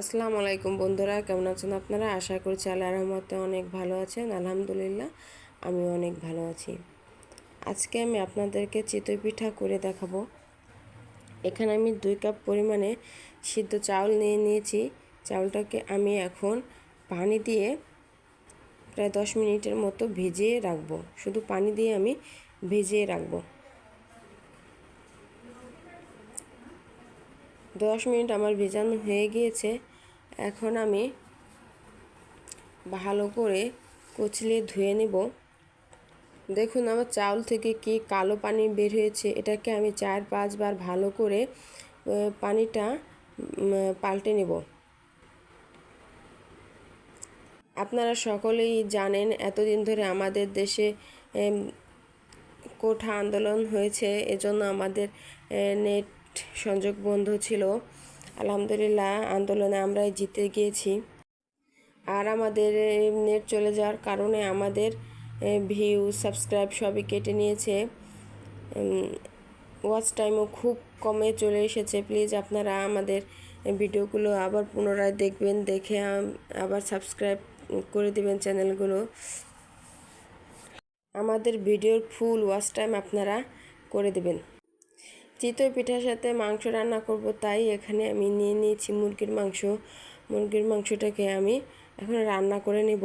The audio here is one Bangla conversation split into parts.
আসসালামু আলাইকুম বন্ধুরা, কেমন আছেন আপনারা? আশা করছি আল্লাহর রহমতে অনেক ভালো আছেন। আলহামদুলিল্লাহ আমি অনেক ভালো আছি। আজকে আমি আপনাদেরকে চিতই পিঠা করে দেখাবো। এখানে আমি 2 কাপ পরিমাণে সিদ্ধ চাউল নিয়েছি। চাউলটাকে আমি এখন পানি দিয়ে প্রায় 10 মিনিটের মতো ভিজিয়ে রাখবো। শুধু পানি দিয়ে আমি ভিজিয়ে রাখবো। 10 মিনিট আমার ভেজানো হয়ে গিয়েছে। এখন আমি ভালো করে কচলিয়ে ধুয়ে নেব। দেখুন আমার চাউল থেকে কি কালো পানি বের হয়েছে। এটাকে আমি 4-5 বার ভালো করে পানিটা পাল্টে নেব। আপনারা সকলেই জানেন এতদিন ধরে আমাদের দেশে কোঠা আন্দোলন হয়েছে, এজন্য আমাদের নেট সংযোগ বন্ধ ছিল। আলহামদুলিল্লাহ আন্দোলনে আমরাই জিতে গিয়েছি। আর আমাদের নেট চলে যাওয়ার কারণে আমাদের ভিউ সাবস্ক্রাইব সবই কেটে নিয়েছে। ওয়াচ টাইমও খুব কমে চলে এসেছে। প্লিজ আপনারা আমাদের ভিডিওগুলো আবার পুনরায় দেখবেন, দেখে আবার সাবস্ক্রাইব করে দিবেন চ্যানেলগুলো। আমাদের ভিডিওর ফুল ওয়াচ টাইম আপনারা করে দেবেন। চিতই পিঠার সাথে মাংস রান্না করব, তাই এখানে আমি নিয়ে নিয়েছি মুরগির মাংস। মুরগির মাংসটাকে আমি এখন রান্না করে নেব।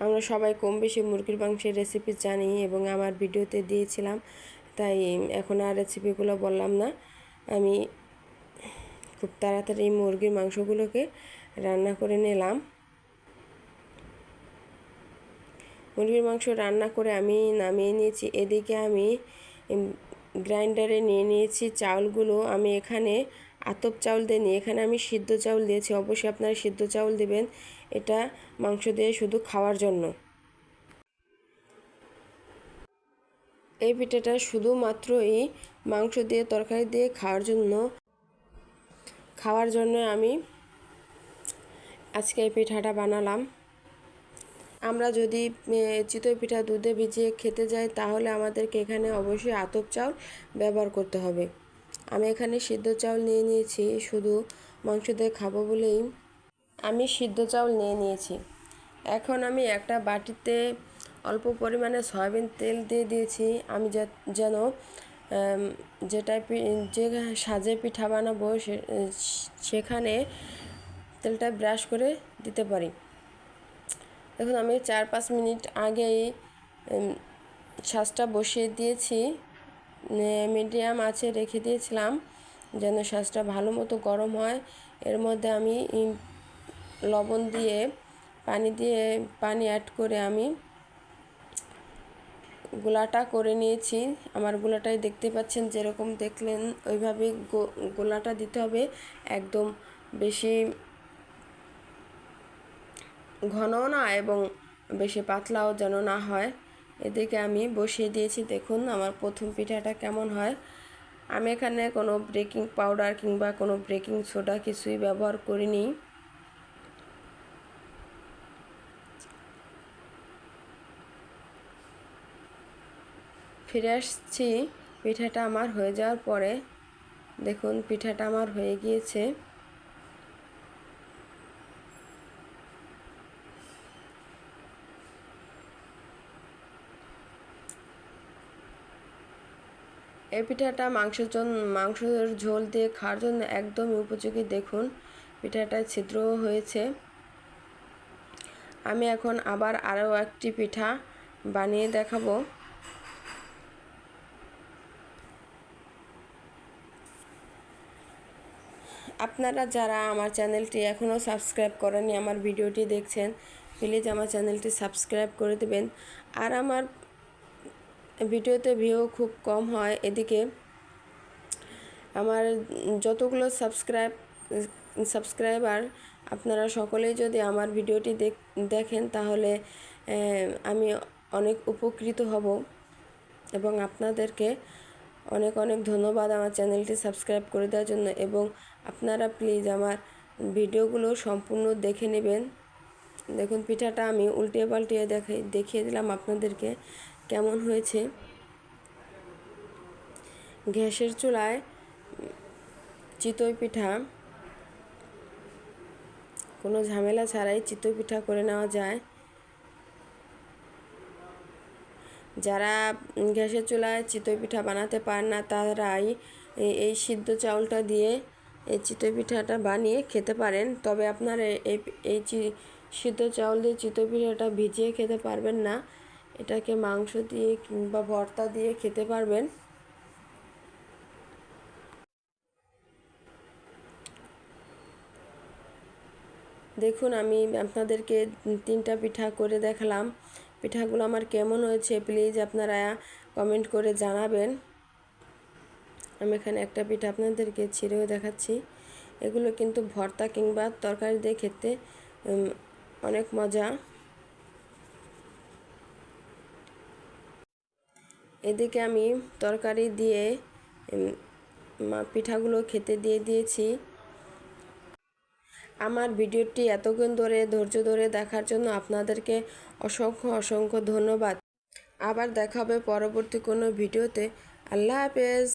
আমরা সবাই কম বেশি মুরগির মাংসের রেসিপি জানি এবং আমার ভিডিওতে দিয়েছিলাম, তাই এখন আর রেসিপিগুলো বললাম না। আমি খুব তাড়াতাড়ি মুরগির মাংসগুলোকে রান্না করে নিলাম। মুরগির মাংস রান্না করে আমি নামিয়ে নিয়েছি। এদিকে আমি গ্রাইন্ডারে নিয়ে নিয়েছি চাউলগুলো। আমি এখানে আতপ চাউল দিইনি, এখানে আমি সিদ্ধ চাউল দিয়েছি। অবশ্যই আপনারা সিদ্ধ চাউল দেবেন, এটা মাংস দিয়ে শুধু খাওয়ার জন্য। এই পিঠাটা শুধুমাত্রই মাংস দিয়ে তরকারি দিয়ে খাওয়ার জন্য আমি আজকে এই পিঠাটা বানালাম। আমরা যদি চিতই পিঠা দুধে ভিজিয়ে খেতে যাই, তাহলে আমাদেরকে এখানে অবশ্যই আতপ চাউল ব্যবহার করতে হবে। আমি এখানে সিদ্ধ চাউল নিয়ে নিয়েছি, শুধু মাংস দিয়ে খাবো বলেই আমি সিদ্ধ চাউল নিয়ে নিয়েছি। এখন আমি একটা বাটিতে অল্প পরিমাণে সয়াবিন তেল দিয়ে দিয়েছি। আমি যেন যে সাজে পিঠা বানাবো সেখানে তেলটা ব্রাশ করে দিতে পারি। দেখুন আমি 4-5 মিনিট আগেই সাজটা বসিয়ে দিয়েছি, মিডিয়াম আঁচে রেখে দিয়েছিলাম যেন সাজটা ভালো মতো গরম হয়। এর মধ্যে আমি লবণ দিয়ে পানি অ্যাড করে আমি গোলাটা করে নিয়েছি। আমার গোলাটাই দেখতে পাচ্ছেন, যেরকম দেখলেন ওইভাবেই গোলাটা দিতে হবে। একদম বেশি ঘনও না এবং বেশি পাতলাও যেন না হয়। এদিকে আমি বসিয়ে দিয়েছি। দেখুন আমার প্রথম পিঠাটা কেমন হয়। আমি এখানে কোনো বেকিং পাউডার কিংবা কোনো বেকিং সোডা কিছুই ব্যবহার করিনি। ফিরে আসছি পিঠাটা আমার হয়ে যাওয়ার পরে। দেখুন পিঠাটা আমার হয়ে গিয়েছে। এই পিঠাটা মাংসের ঝোল দিয়ে খাওয়ার জন্য একদমই উপযোগী। দেখুন পিঠাটায় ছিদ্রও হয়েছে। আমি এখন আবার আরও একটি পিঠা বানিয়ে দেখাবো। আপনারা যারা আমার চ্যানেলটি এখনও সাবস্ক্রাইব করেননি, আমার ভিডিওটি দেখছেন, প্লিজ আমার চ্যানেলটি সাবস্ক্রাইব করে দেবেন। আর আমার ভিডিওতে ভিউ খুব কম হয়। এদিকে আমার যতগুলো সাবস্ক্রাইবার আপনারা সকলেই যদি আমার ভিডিওটি দেখেন, তাহলে আমি অনেক উপকৃত হব এবং আপনাদেরকে অনেক অনেক ধন্যবাদ আমার চ্যানেলটি সাবস্ক্রাইব করে দেওয়ার জন্য। এবং আপনারা প্লিজ আমার ভিডিওগুলো সম্পূর্ণ দেখে নেবেন। দেখুন পিঠাটা আমি উল্টিয়ে পাল্টিয়ে দেখিয়ে দিলাম আপনাদেরকে কেমন হয়েছে। গ্যাসের চুলায় চিতই পিঠা কোনো ঝামেলা ছাড়াই চিতই পিঠা করে নেওয়া যায়। যারা গ্যাসের চুলায় চিতই পিঠা বানাতে পারেন না তারাই এই সিদ্ধ চাউলটা দিয়ে এই চিতই পিঠাটা বানিয়ে খেতে পারেন। তবে আপনারা এই সিদ্ধ চাউল দিয়ে চিতই পিঠাটা ভিজিয়ে খেতে পারবেন না, এটাকে মাংস দিয়ে কিংবা ভর্তা দিয়ে খেতে পারবেন। দেখুন আমি আপনাদেরকে 3টা পিঠা করে দেখালাম। পিঠাগুলো আমার কেমন হয়েছে প্লিজ আপনারা কমেন্ট করে জানাবেন। আমি এখানে একটা পিঠা আপনাদেরকে ছিঁড়েও দেখাচ্ছি। এগুলো কিন্তু ভর্তা কিংবা তরকারি দিয়ে খেতে অনেক মজা। এদিকে আমি তরকারি দিয়ে পিঠাগুলো খেতে দিয়ে দিয়েছি। আমার ভিডিওটি এতক্ষণ ধরে ধৈর্য ধরে দেখার জন্য আপনাদেরকে অসংখ্য অসংখ্য ধন্যবাদ। আবার দেখা হবে পরবর্তী কোনো ভিডিওতে। আল্লাহ হাফেজ।